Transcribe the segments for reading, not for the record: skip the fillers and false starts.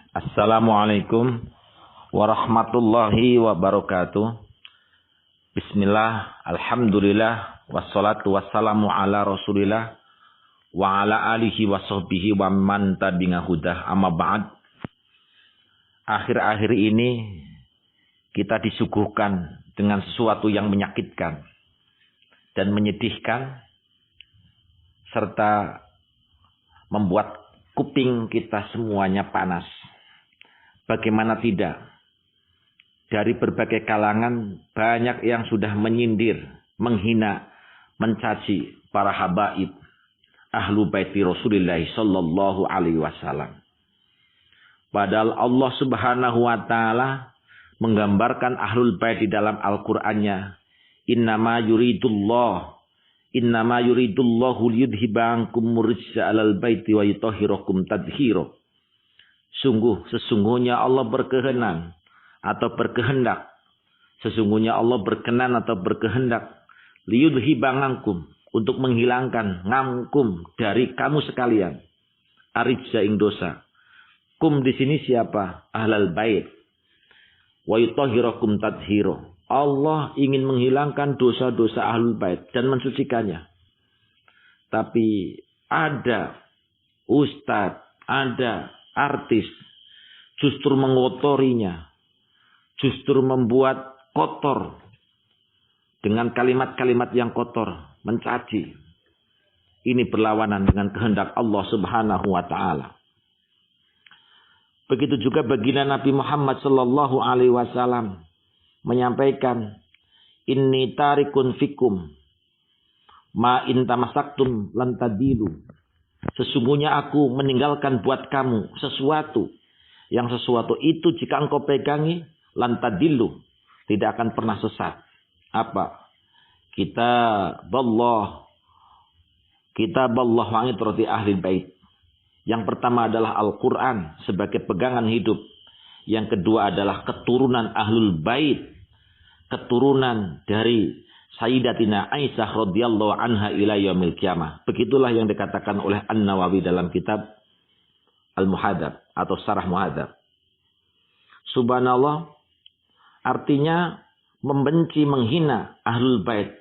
Assalamualaikum warahmatullahi wabarakatuh. Bismillah, alhamdulillah, wassalatu wassalamu ala rasulillah wa ala alihi wa sahbihi wa man tabi'ahu hudah. Amma ba'd. Akhir-akhir ini kita disuguhkan dengan sesuatu yang menyakitkan dan menyedihkan serta membuat kuping kita semuanya panas. Bagaimana tidak? Dari berbagai kalangan banyak yang sudah menyindir, menghina, mencaci para habaib ahlu baiti Rasulullah sallallahu alaihi wasallam. Padahal Allah Subhanahu wa taala menggambarkan ahlul bait di dalam Al-Qur'annya, innama yuridullahu liyudhiba ankum rijsa 'alal baiti wa yutahhirakum tadhhira. Sesungguhnya Allah berkenan atau berkehendak. Sesungguhnya Allah berkenan atau berkehendak liyudhiba ankum, untuk menghilangkan ngangkum dari kamu sekalian arijsa ing dosa. Kum di sini siapa? Ahlal bait. Wa yutahhirakum tadhhira. Allah ingin menghilangkan dosa-dosa ahlul bait dan mensucikannya. Tapi ada ustadz, ada artis, justru mengotorinya, justru membuat kotor dengan kalimat-kalimat yang kotor, mencaci. Ini berlawanan dengan kehendak Allah Subhanahu wa taala. Begitu juga baginda Nabi Muhammad sallallahu alaihi wasallam menyampaikan, inni tarikun fikum ma in tamasaktum lan tadilu. Sesungguhnya aku meninggalkan buat kamu sesuatu itu jika engkau pegangi lan tadilu, tidak akan pernah sesat. Apa? Kitaballah wa itrati ahli bait. Yang pertama adalah Al-Quran sebagai pegangan hidup. Yang kedua adalah keturunan ahlul bait, keturunan dari Sayyidatina Aisyah radhiyallahu anha ila yaumil qiyamah. Begitulah yang dikatakan oleh An-Nawawi dalam kitab Al-Muhadzab atau Syarah Muhadzab. Subhanallah, artinya membenci, menghina ahlul bait.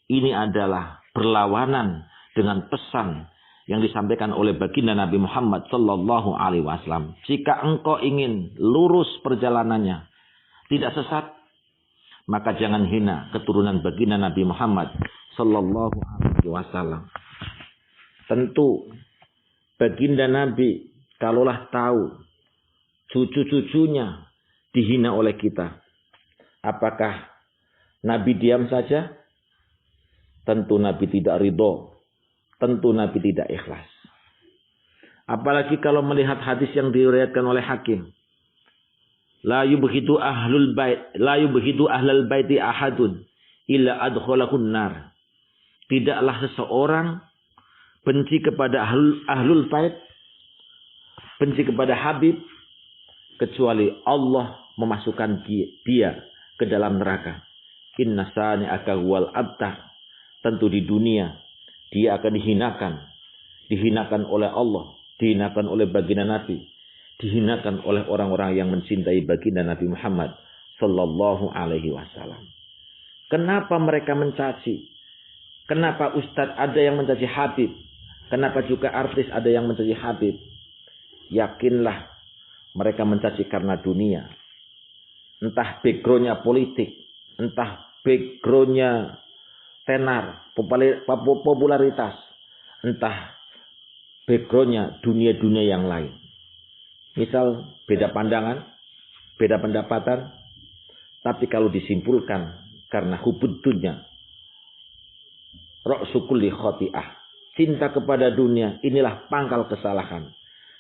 Ini adalah berlawanan dengan pesan yang disampaikan oleh baginda Nabi Muhammad sallallahu alaihi wasallam. Jika engkau ingin lurus perjalanannya, tidak sesat, maka jangan hina keturunan baginda Nabi Muhammad sallallahu alaihi wasallam. Tentu baginda Nabi kalaulah tahu cucu-cucunya dihina oleh kita, apakah Nabi diam saja? Tentu Nabi tidak ridho. Tentu Nabi tidak ikhlas. Apalagi kalau melihat hadis yang diriwayatkan oleh Hakim. La yubghidu ahlul baiti ahadun illa adkhalahun nar. Tidaklah seseorang benci kepada ahlul bait, benci kepada Habib, kecuali Allah memasukkan dia ke dalam neraka. Inna sani'aka wal abtar. Tentu di dunia dia akan dihinakan oleh Allah, dihinakan oleh baginda Nabi, dihinakan oleh orang-orang yang mencintai baginda Nabi Muhammad sallallahu alaihi wasallam. Kenapa mereka mencaci? Kenapa ustadz ada yang mencaci Habib? Kenapa juga artis ada yang mencaci Habib? Yakinlah mereka mencaci karena dunia. Entah backgroundnya politik, entah backgroundnya tenar, popularitas, entah backgroundnya dunia-dunia yang lain. Misal beda pandangan, beda pendapatan, tapi kalau disimpulkan karena hubud dunya, ra'su kulli khati'ah, cinta kepada dunia, inilah pangkal kesalahan.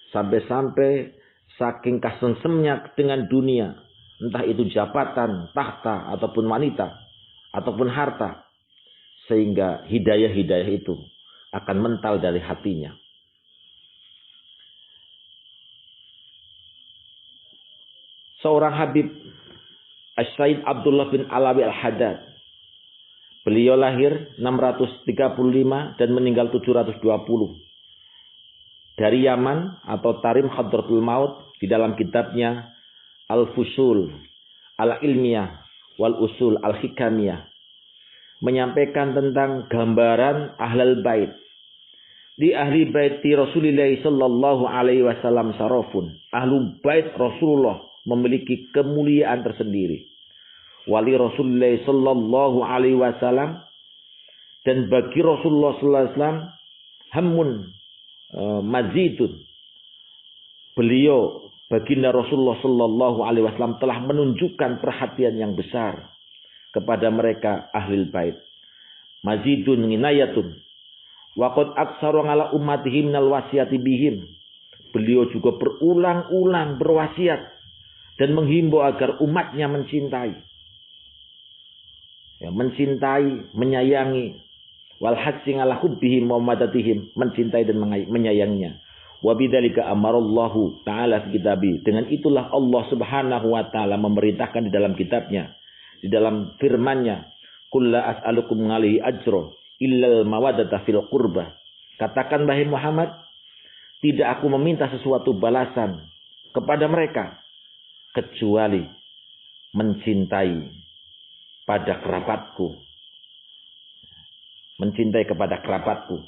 Sampai-sampai saking kesensemnya dengan dunia, entah itu jabatan, tahta, ataupun wanita, ataupun harta, sehingga hidayah-hidayah itu akan mental dari hatinya. Seorang Habib, As-Sayyid Abdullah bin Alawi Al-Haddad. Beliau lahir 635 dan meninggal 720. Dari Yaman atau Tarim Hadratul Maut di dalam kitabnya Al-Fusul Al-Ilmiyah wal Usul Al-Hikamiyah menyampaikan tentang gambaran ahlul bait. Di ahli baiti Rasulullah sallallahu alaihi wasallam sarafun. Ahlul bait Rasulullah memiliki kemuliaan tersendiri. Wali Rasulullah sallallahu alaihi wasallam dan bagi Rasulullah sallallahu alaihi wasallam hammun mazidun. Beliau baginda Rasulullah sallallahu alaihi wasallam telah menunjukkan perhatian yang besar kepada mereka ahlul bait. Mazidun inayatun. Waqad aksaru ala ummatihim minal wasiyati bihim. Beliau juga berulang-ulang berwasiat dan menghimbau agar umatnya mencintai. Ya, mencintai, menyayangi. Wal hassi ala hubbihim wa madatihim, mencintai dan menyayanginya. Wa bidzalika amarallahu ta'ala fi kitabi. Dengan itulah Allah Subhanahu wa taala memerintahkan di dalam kitabnya, di dalam firman-Nya, "Qul la as'alukum 'alaihi ajra illal mawaddata fil qurba." Katakan wahai Muhammad, tidak aku meminta sesuatu balasan kepada mereka kecuali mencintai pada kerabatku. Mencintai kepada kerabatku.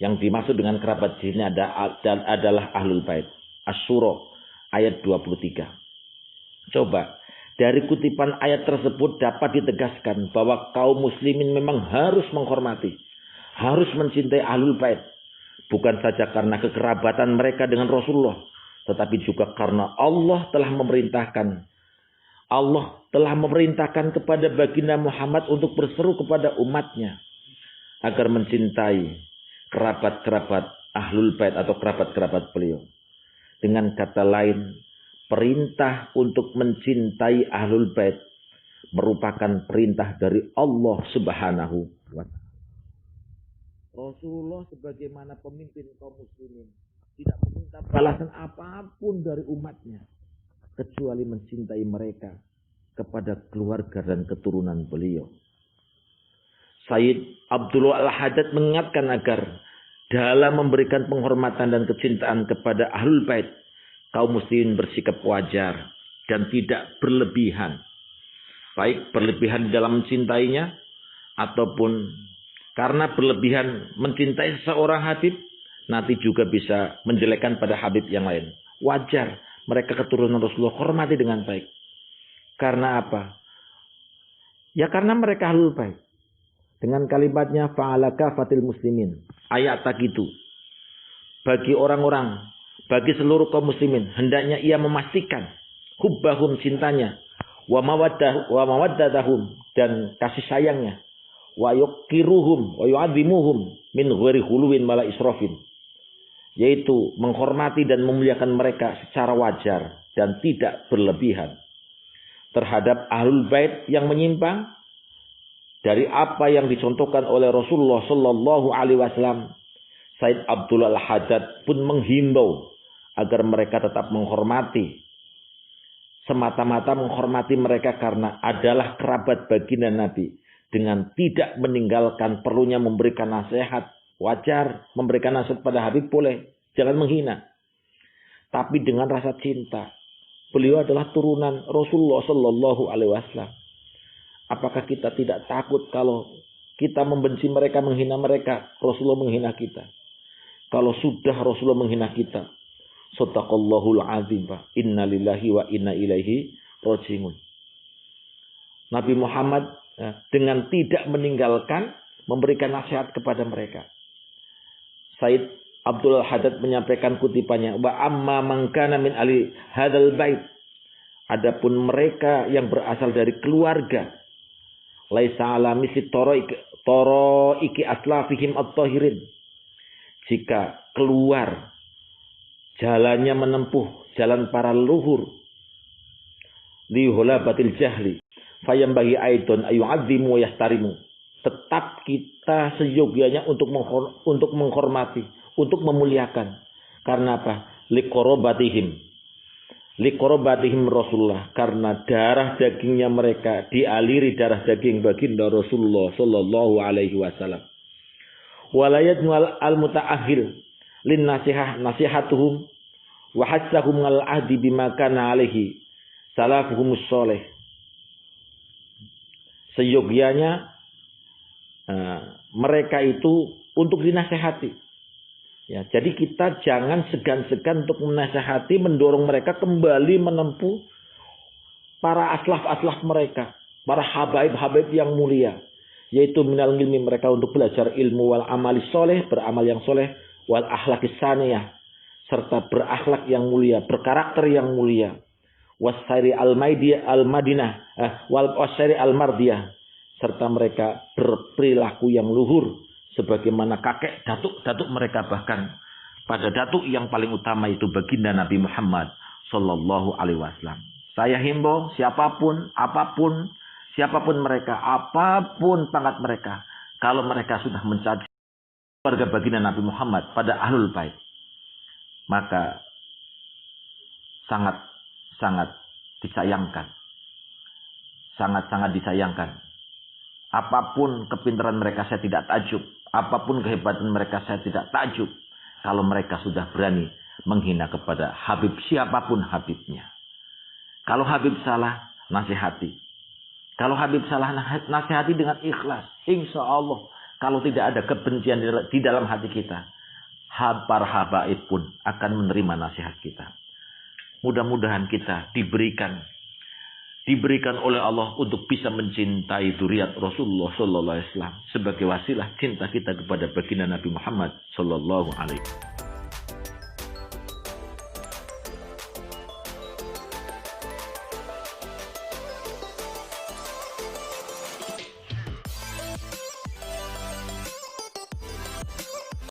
Yang dimaksud dengan kerabat di sini adalah ahlul bait. Asy-Syura ayat 23. Coba dari kutipan ayat tersebut dapat ditegaskan bahwa kaum muslimin memang harus menghormati, harus mencintai ahlul bait. Bukan saja karena kekerabatan mereka dengan Rasulullah, tetapi juga karena Allah telah memerintahkan kepada baginda Muhammad untuk berseru kepada umatnya agar mencintai kerabat-kerabat ahlul bait atau kerabat-kerabat beliau. Dengan kata lain, perintah untuk mencintai ahlul bait merupakan perintah dari Allah Subhanahu wa taala. Rasulullah sebagaimana pemimpin kaum muslimin tidak meminta balasan apapun dari umatnya kecuali mencintai mereka kepada keluarga dan keturunan beliau. Sayyid Abdullah Al-Haddad mengingatkan agar dalam memberikan penghormatan dan kecintaan kepada ahlul bait, kaum muslimin bersikap wajar dan tidak berlebihan. Baik berlebihan di dalam mencintainya ataupun karena berlebihan mencintai seseorang habib, nanti juga bisa menjelekkan pada habib yang lain. Wajar mereka keturunan Rasulullah hormati dengan baik. Karena apa? Ya karena mereka ahlul bait. Dengan kalimatnya fa'ala kafatil muslimin. Ayat tak itu. Bagi orang-orang, bagi seluruh kaum muslimin, hendaknya ia memastikan hubbahum cintanya, wa mawaddatahum dan kasih sayangnya, wa yuqiruhum wa yu'adzimuhum min ghairi khuluwin wala israfin. Yaitu menghormati dan memuliakan mereka secara wajar dan tidak berlebihan. Terhadap ahlul bait yang menyimpang dari apa yang dicontohkan oleh Rasulullah sallallahu alaihi wasallam, Sayyid Abdullah Al-Haddad pun menghimbau agar mereka tetap menghormati. Semata-mata menghormati mereka karena adalah kerabat baginda Nabi. Dengan tidak meninggalkan perlunya memberikan nasihat. Wajar memberikan nasihat pada Habib boleh. Jangan menghina. Tapi dengan rasa cinta. Beliau adalah turunan Rasulullah sallallahu alaihi wasallam. Apakah kita tidak takut kalau kita membenci mereka, menghina mereka, Rasulullah menghina kita? Kalau sudah Rasulullah menghina kita, Shadaqallahul azim, inna lillahi wa inna ilaihi raji'un. Nabi Muhammad dengan tidak meninggalkan memberikan nasihat kepada mereka. Sayyid Abdul Haddad menyampaikan kutipannya, wa amma man kana min ali hadzal bait. Adapun mereka yang berasal dari keluarga laisa ala misli taraiki aslafihim at-tahirin. Jika keluar jalannya menempuh jalan para leluhur li hulabatil jahli fayambaghi aidon ayu'azzimu wa yastarimu. Tetap kita seyogyanya untuk menghormati, untuk memuliakan. Karena apa? Liqorobatihim Rasulullah, karena darah dagingnya mereka dialiri darah daging baginda Rasulullah sallallahu alaihi wasallam. Walayat al mutaakhir lin nasihatuhum wa hassahum al ahdi bima kana alaihi salafuhumus soleh. Seyogianya mereka itu untuk dinasehati. Ya, jadi kita jangan segan-segan untuk menasehati, mendorong mereka kembali menempuh para aslaf-aslaf mereka, para habaib-habaib yang mulia, yaitu minal ilmi, mereka untuk belajar ilmu, wal amali soleh, beramal yang soleh, wal akhlaqis saniyah, serta berakhlak yang mulia, berkarakter yang mulia, wasairi al-madinah, wal wasairi al-mardiyah, serta mereka berperilaku yang luhur sebagaimana kakek datuk mereka, bahkan pada datuk yang paling utama itu baginda Nabi Muhammad sallallahu alaihi wasallam. Saya himbau siapapun, apapun, siapapun mereka, apapun pangkat mereka, kalau mereka sudah mencaci keluarga baginda Nabi Muhammad pada ahlul bait, maka sangat disayangkan. Sangat-sangat disayangkan. Apapun kepintaran mereka saya tidak takjub. Apapun kehebatan mereka saya tidak takjub. Kalau mereka sudah berani menghina kepada Habib, siapapun Habibnya. Kalau Habib salah, nasihati. Kalau Habib salah, nasihati dengan ikhlas. Insya Allah, kalau tidak ada kebencian di dalam hati kita, para habaib pun akan menerima nasihat kita. Mudah-mudahan kita diberikan oleh Allah untuk bisa mencintai dzurriyyat Rasulullah sallallahu alaihi wasallam sebagai wasilah cinta kita kepada baginda Nabi Muhammad sallallahu alaihi wasallam.